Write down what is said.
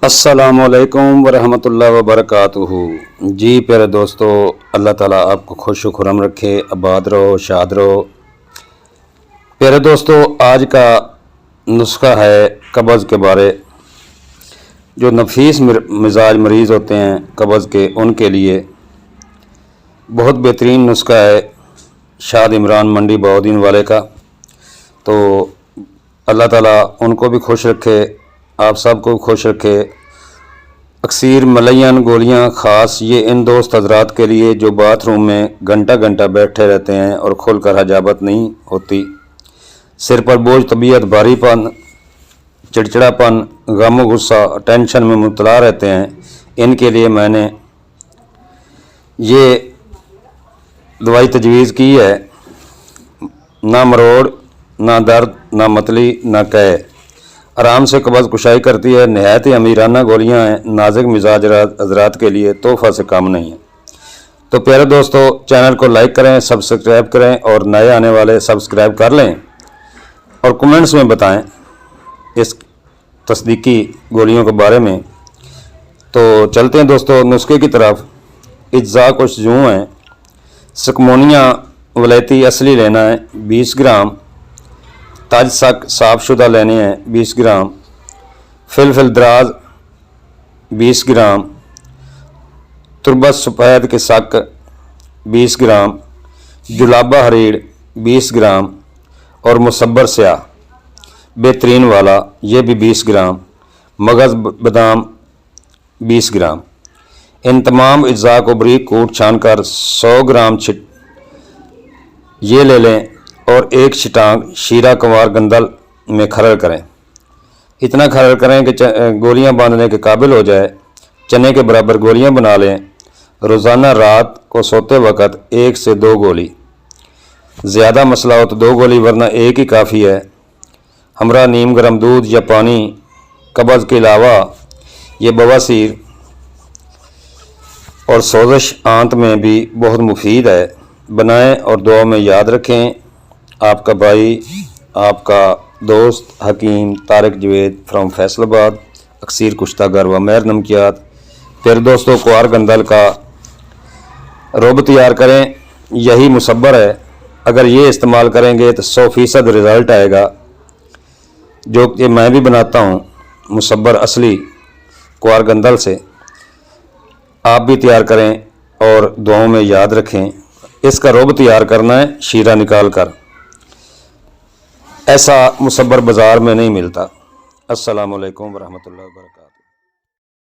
अस्सलामुअलैकुम वरहमतुल्लाहि वबरकातुहू। जी प्यारे दोस्तों, अल्लाह ताला आपको खुश खुरम रखे, आबाद रहो, शाद रहो। प्यारे दोस्तों, आज का नुस्खा है कब्ज़ के बारे। जो नफीस मिजाज मरीज़ होते हैं कब्ज़ के, उनके लिए बहुत बेहतरीन नुस्खा है शाद इमरान मंडी बहाउद्दीन वाले का। तो अल्लाह ताला उनको भी खुश रखे, आप सबको खुश रखे। अक्सर मलयन गोलियां ख़ास ये इन दोस्त हजरात के लिए जो बाथरूम में घंटा घंटा बैठे रहते हैं और खुल कर हजाबत नहीं होती, सिर पर बोझ, तबीयत भारीपन, चिड़चिड़ापन, गम गुस्सा, टेंशन में मुबतला रहते हैं, इनके लिए मैंने ये दवाई तजवीज़ की है। ना मरोड़, ना दर्द, ना मतली, ना कह, आराम से कब्ज़ कुशाई करती है। नहायत ही अमीराना गोलियां हैं, नाजुक मिजाज हजरात के लिए तोहफ़ा से कम नहीं है। तो प्यारे दोस्तों, चैनल को लाइक करें, सब्सक्राइब करें और नए आने वाले सब्सक्राइब कर लें और कमेंट्स में बताएं इस तस्दीकी गोलियों के बारे में। तो चलते हैं दोस्तों नुस्खे की तरफ। इज्जा कुछ यूँ हैं, सकमोनिया वलैती असली लेना है 20 ग्राम, ताज सक साफ शुदा लेने हैं 20 ग्राम, फिलफिल दराज 20 ग्राम, तुरबत सफ़ेद के सक 20 ग्राम, जुलाबा हरीड़ 20 ग्राम और मुसब्बर स्याह बेहतरीन वाला ये भी 20 ग्राम, मगज़ बादाम 20 ग्राम। इन तमाम अज्जा को बारीक कूट छान कर 100 ग्राम ये ले लें और एक छिटांग शीरा कंवार गंदल में खरल करें। इतना खरल करें कि गोलियां बांधने के काबिल हो जाए। चने के बराबर गोलियां बना लें। रोज़ाना रात को सोते वक्त 1 से 2 गोली, ज़्यादा मसला हो तो 2 गोली, वरना एक ही काफ़ी है। हमरा नीम गर्म दूध या पानी कब्ज़ के अलावा ये बवासीर और सोजिश आंत में भी बहुत मुफीद है। बनाएं और दुआ में याद रखें। आपका भाई, आपका दोस्त हकीम तारिक जवेद फ्रॉम फैसलाबाद, अक्सर कुश्तागर व महर नमकियात। फिर दोस्तों, कुआर गंदल का रोब तैयार करें, यही मुसब्बर है। अगर ये इस्तेमाल करेंगे तो 100% रिज़ल्ट आएगा, जो कि मैं भी बनाता हूँ मुसब्बर असली कुआर गंदल से। आप भी तैयार करें और दुआओं में याद रखें। इसका रोब तैयार करना है शीरा निकाल कर, ऐसा मुसब्बर बाज़ार में नहीं मिलता। अस्सलामु अलैकुम वरहमतुल्लाहि वबरकातुहू।